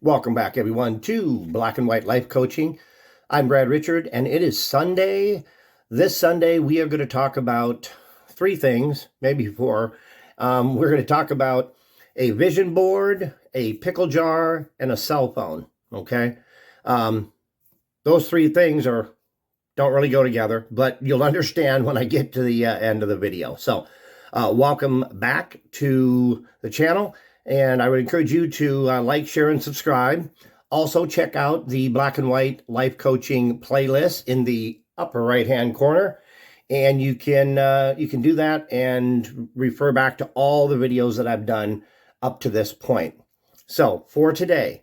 Welcome back, everyone, to Black and White Life Coaching. I'm Brad Richard, and it is Sunday. This Sunday, we are going to talk about three things, maybe four. We're going to talk about a vision board, a pickle jar, and a cell phone. Okay, those three things don't really go together, but you'll understand when I get to the end of the video. So, welcome back to the channel. And I would encourage you to like, share, and subscribe. Also, check out the Black and White Life Coaching playlist in the upper right-hand corner. And you can do that and refer back to all the videos that I've done up to this point. So, for today,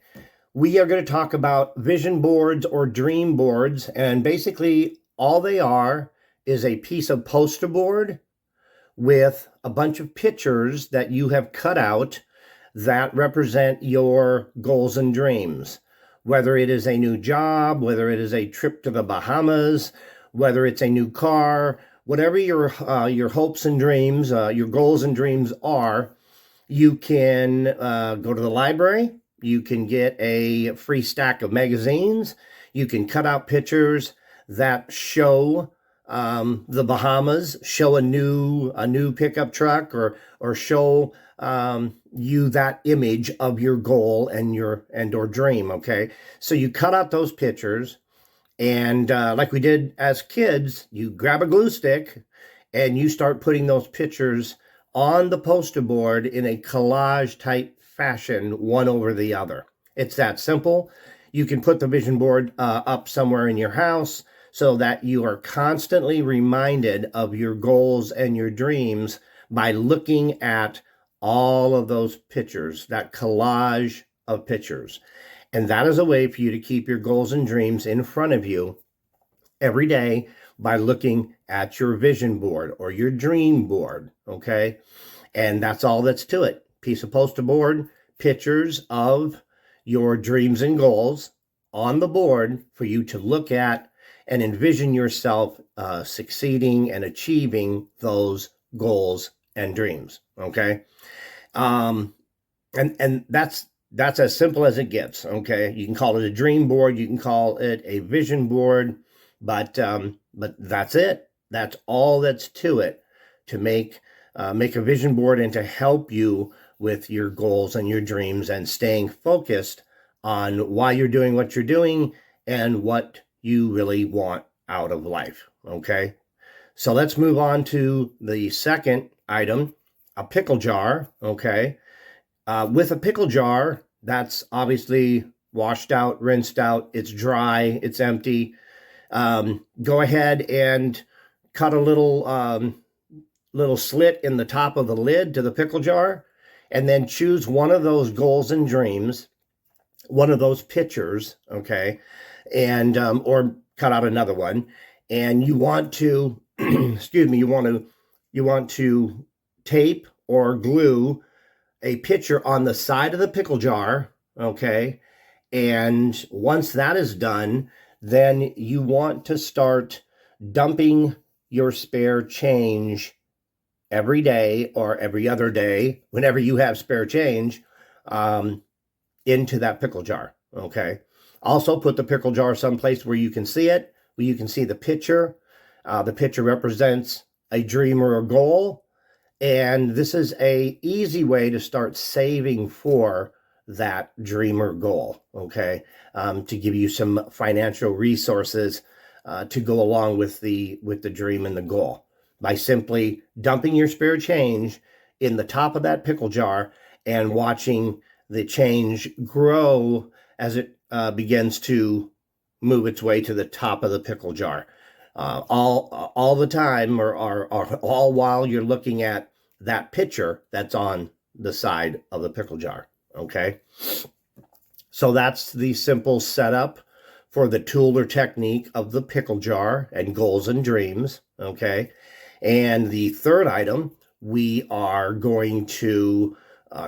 we are going to talk about vision boards or dream boards. And basically, all they are is a piece of poster board with a bunch of pictures that you have cut out that represent your goals and dreams, whether it is a new job, whether it is a trip to the Bahamas, whether it's a new car, whatever your hopes and dreams, your goals and dreams are. You can go to the library. You can get a free stack of magazines. You can cut out pictures that show the Bahamas, show a new pickup truck, or show you that image of your goal and or dream. Okay, so you cut out those pictures, and like we did as kids, you grab a glue stick and you start putting those pictures on the poster board in a collage type fashion, one over the other. It's that simple. You can put the vision board up somewhere in your house so that you are constantly reminded of your goals and your dreams by looking at all of those pictures, that collage of pictures. And that is a way for you to keep your goals and dreams in front of you every day by looking at your vision board or your dream board, okay? And that's all that's to it. Piece of poster board, pictures of your dreams and goals on the board for you to look at and envision yourself succeeding and achieving those goals and dreams, okay? And that's as simple as it gets, okay? You can call it a dream board, you can call it a vision board, but that's it. That's all that's to it, to make a vision board and to help you with your goals and your dreams and staying focused on why you're doing what you're doing and what you really want out of life, okay? So let's move on to the second item, a pickle jar, okay? With a pickle jar, that's obviously washed out, rinsed out, it's dry, it's empty. Go ahead and cut a little slit in the top of the lid to the pickle jar, and then choose one of those goals and dreams, one of those pictures, okay? And or cut out another one, and you want to excuse me, you want to tape or glue a picture on the side of the pickle jar, okay? And once that is done, then you want to start dumping your spare change every day or every other day, whenever you have spare change, into that pickle jar, okay? Also, put the pickle jar someplace where you can see it, where you can see the picture. The picture represents a dream or a goal. And this is an easy way to start saving for that dream or goal, okay? To give you some financial resources to go along with the dream and the goal, by simply dumping your spare change in the top of that pickle jar and watching the change grow as it begins to move its way to the top of the pickle jar, all the time, or all while you're looking at that picture that's on the side of the pickle jar, okay? So that's the simple setup for the tool or technique of the pickle jar and goals and dreams, okay? And the third item, we are going to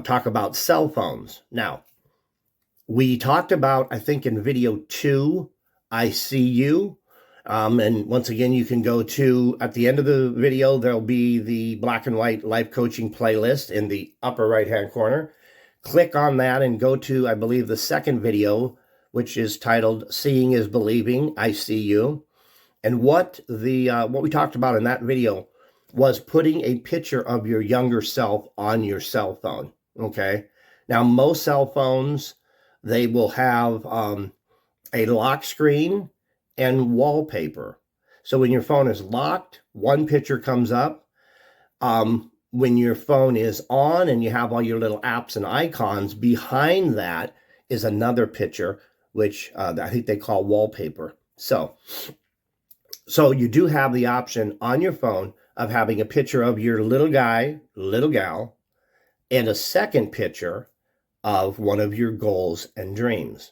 talk about cell phones. Now, we talked about, I think in video 2, I see you. And once again, you can go to, at the end of the video, there'll be the Black and White Life Coaching playlist in the upper right-hand corner. click on that and go to, I believe, the second video, which is titled Seeing is Believing, I See You. And what we talked about in that video was putting a picture of your younger self on your cell phone, okay? Now, most cell phones, they will have a lock screen and wallpaper. So when your phone is locked, one picture comes up. When your phone is on and you have all your little apps and icons, behind that is another picture, which I think they call wallpaper. So you do have the option on your phone of having a picture of your little guy, little gal, and a second picture of one of your goals and dreams,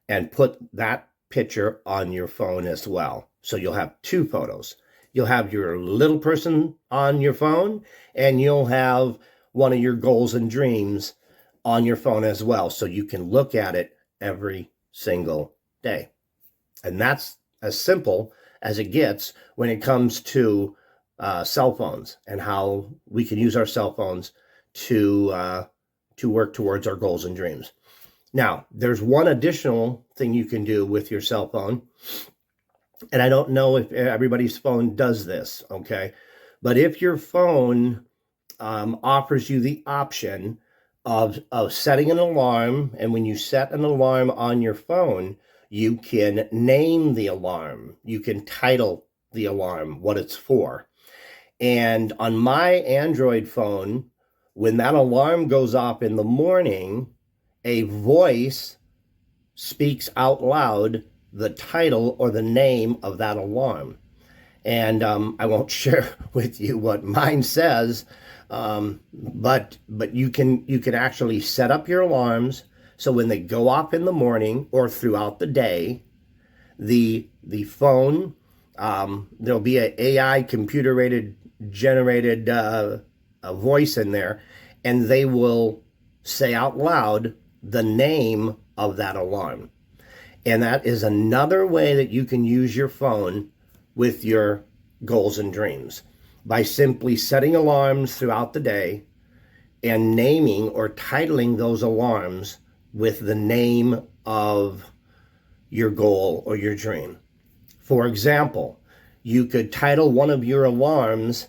and put that picture on your phone as well. So you'll have two photos. You'll have your little person on your phone, and you'll have one of your goals and dreams on your phone as well. So you can look at it every single day. And that's as simple as it gets when it comes to cell phones and how we can use our cell phones to work towards our goals and dreams. Now, there's one additional thing you can do with your cell phone, and I don't know if everybody's phone does this, okay? But if your phone offers you the option of setting an alarm, and when you set an alarm on your phone, you can name the alarm. You can title the alarm, what it's for. And on my Android phone, when that alarm goes off in the morning, a voice speaks out loud the title or the name of that alarm. And I won't share with you what mine says, but you can actually set up your alarms so when they go off in the morning or throughout the day, the phone, there'll be an AI computer generated a voice in there, and they will say out loud the name of that alarm. And that is another way that you can use your phone with your goals and dreams, by simply setting alarms throughout the day and naming or titling those alarms with the name of your goal or your dream. For example, you could title one of your alarms,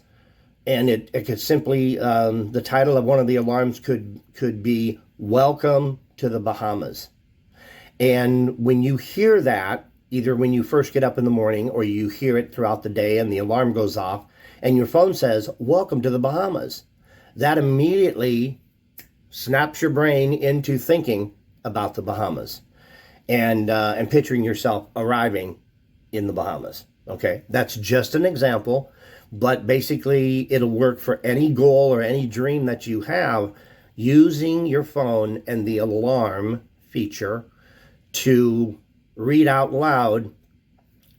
and it could simply, the title of one of the alarms could be Welcome to the Bahamas. And when you hear that, either when you first get up in the morning or you hear it throughout the day and the alarm goes off and your phone says, Welcome to the Bahamas, that immediately snaps your brain into thinking about the Bahamas and picturing yourself arriving in the Bahamas. Okay, that's just an example, but basically it'll work for any goal or any dream that you have, using your phone and the alarm feature to read out loud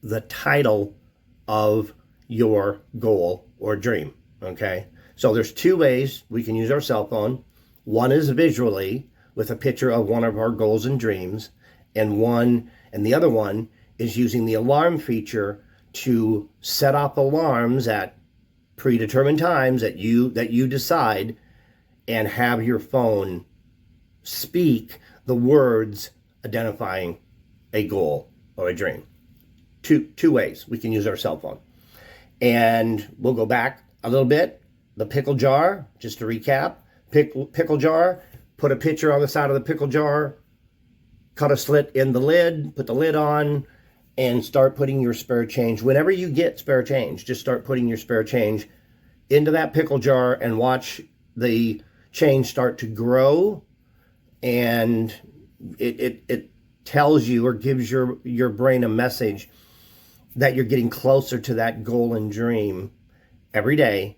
the title of your goal or dream, okay? So there's two ways we can use our cell phone. One is visually with a picture of one of our goals and dreams, and the other one is using the alarm feature to set off alarms at predetermined times that you decide, and have your phone speak the words identifying a goal or a dream. Two ways we can use our cell phone. And we'll go back a little bit. The pickle jar, just to recap, pickle jar, put a picture on the side of the pickle jar, cut a slit in the lid, put the lid on, and start putting your spare change. Whenever you get spare change, just start putting your spare change into that pickle jar and watch the change start to grow, and it tells you or gives your brain a message that you're getting closer to that goal and dream every day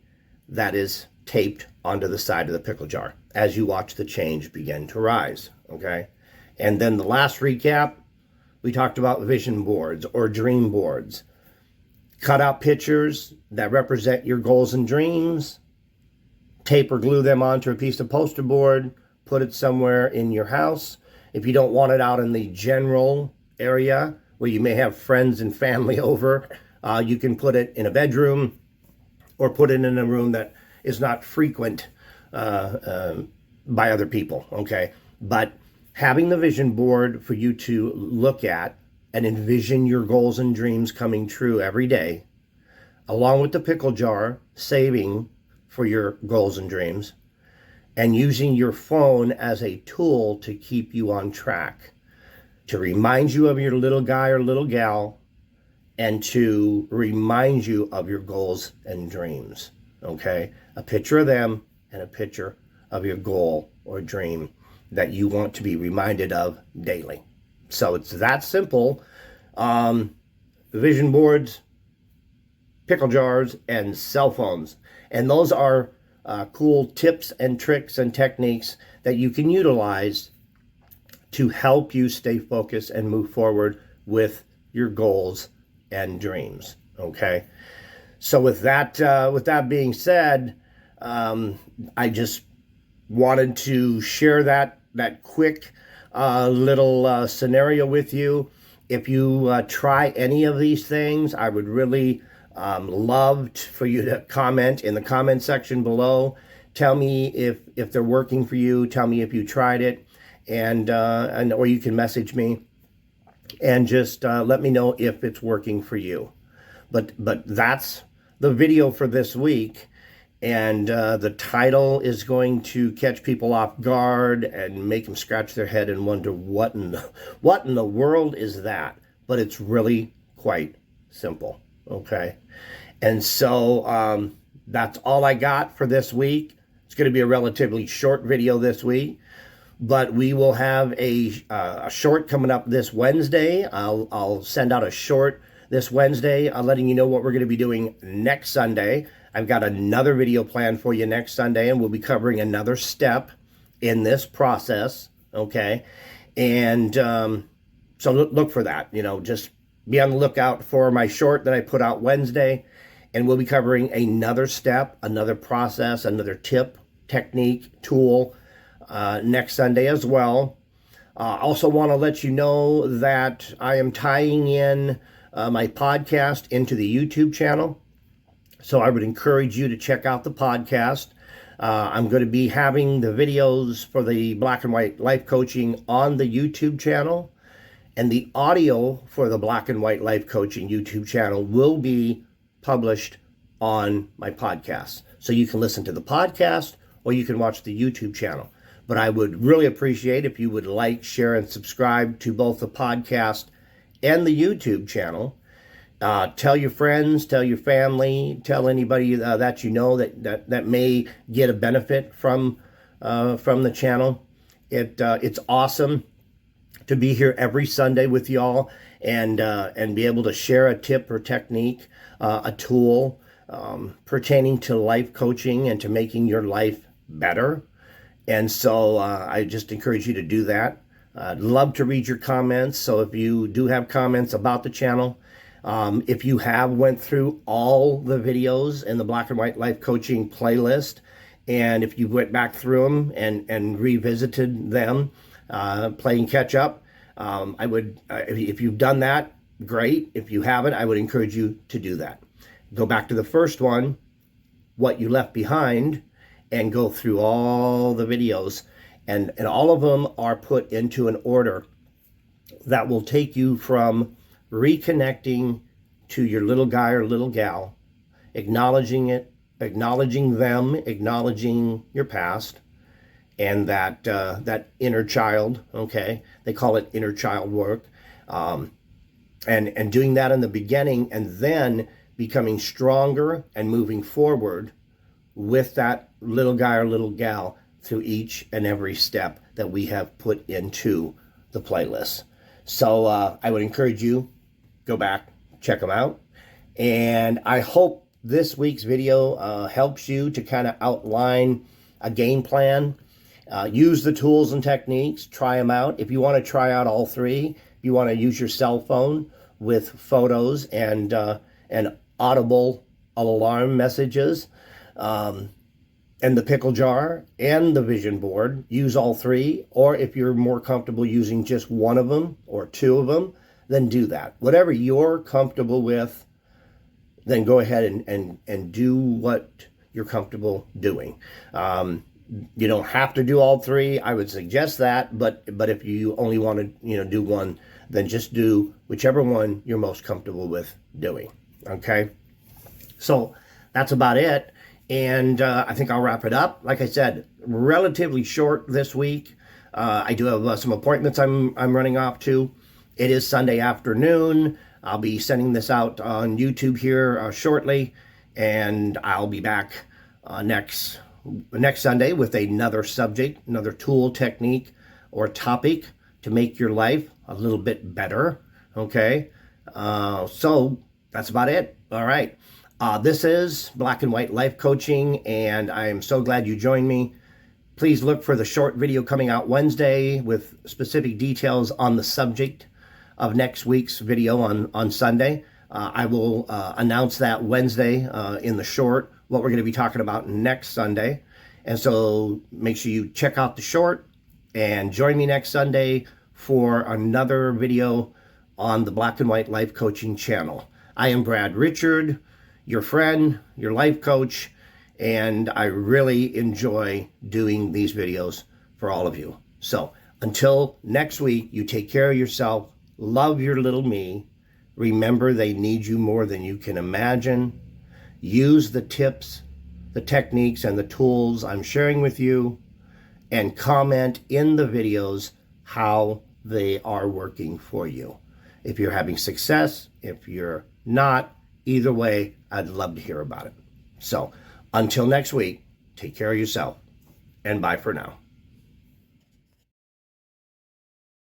that is taped onto the side of the pickle jar as you watch the change begin to rise, okay? And then the last recap, we talked about vision boards or dream boards. Cut out pictures that represent your goals and dreams, tape or glue them onto a piece of poster board, put it somewhere in your house. If you don't want it out in the general area where you may have friends and family over, you can put it in a bedroom or put it in a room that is not frequent by other people, okay? But having the vision board for you to look at and envision your goals and dreams coming true every day, along with the pickle jar, saving for your goals and dreams, and using your phone as a tool to keep you on track, to remind you of your little guy or little gal, and to remind you of your goals and dreams, okay? A picture of them and a picture of your goal or dream that you want to be reminded of daily. So it's that simple. Vision boards, pickle jars, and cell phones. And those are cool tips and tricks and techniques that you can utilize to help you stay focused and move forward with your goals and dreams. Okay. So with that being said, I just wanted to share that quick little scenario with you. If you try any of these things, I would really love for you to comment in the comment section below. Tell me if they're working for you. Tell me if you tried it, and or you can message me and just let me know if it's working for you. But that's the video for this week, and the title is going to catch people off guard and make them scratch their head and wonder what in the world is that. But it's really quite simple. Okay, and so that's all I got for this week. It's going to be a relatively short video this week, but we will have a short coming up this Wednesday. I'll send out a short this Wednesday, letting you know what we're going to be doing next Sunday. I've got another video planned for you next Sunday, and we'll be covering another step in this process. Okay, and so look for that. Just be on the lookout for my short that I put out Wednesday, and we'll be covering another step, another process, another tip, technique, tool next Sunday as well. Also want to let you know that I am tying in my podcast into the YouTube channel. So I would encourage you to check out the podcast. I'm going to be having the videos for the Black and White Life Coaching on the YouTube channel. And the audio for the Black and White Life Coaching YouTube channel will be published on my podcast. So you can listen to the podcast or you can watch the YouTube channel. But I would really appreciate if you would like, share, and subscribe to both the podcast and the YouTube channel. Tell your friends, tell your family, tell anybody that you know that may get a benefit from the channel. It's awesome to be here every Sunday with y'all and be able to share a tip or technique, a tool pertaining to life coaching and to making your life better. And so I just encourage you to do that. I'd love to read your comments. So if you do have comments about the channel, if you have went through all the videos in the Black and White Life Coaching playlist, and if you went back through them and revisited them, playing catch up, I would, if you've done that, great. If you haven't, I would encourage you to do that. Go back to the first one, what you left behind, and go through all the videos, and all of them are put into an order that will take you from reconnecting to your little guy or little gal, acknowledging it, acknowledging them, acknowledging your past, and that inner child. Okay, they call it inner child work, and doing that in the beginning, and then becoming stronger and moving forward with that little guy or little gal through each and every step that we have put into the playlist. So I would encourage you, go back, check them out. And I hope this week's video helps you to kind of outline a game plan. Use the tools and techniques, try them out. If you want to try out all three, if you want to use your cell phone with photos and audible alarm messages, and the pickle jar and the vision board, use all three. Or if you're more comfortable using just one of them or two of them, then do that. Whatever you're comfortable with, then go ahead and do what you're comfortable doing. You don't have to do all three. I would suggest that, but if you only want to do one, then just do whichever one you're most comfortable with doing. Okay, so that's about it, and I think I'll wrap it up. Like I said, relatively short this week. I do have some appointments I'm running off to. It is Sunday afternoon. I'll be sending this out on YouTube here shortly, and I'll be back next Sunday with another subject, another tool, technique, or topic to make your life a little bit better. Okay, so that's about it. All right. This is Black and White Life Coaching, and I am so glad you joined me. Please look for the short video coming out Wednesday with specific details on the subject of next week's video on Sunday. I will announce that Wednesday in the short, what we're going to be talking about next Sunday. And so make sure you check out the short and join me next Sunday for another video on the Black and White Life Coaching channel. I am Brad Richard, your friend, your life coach, and I really enjoy doing these videos for all of you. So until next week, you take care of yourself, love your little me, remember they need you more than you can imagine, use the tips, the techniques, and the tools I'm sharing with you, and comment in the videos how they are working for you. If you're having success, if you're not, either way, I'd love to hear about it. So until next week, take care of yourself, and bye for now.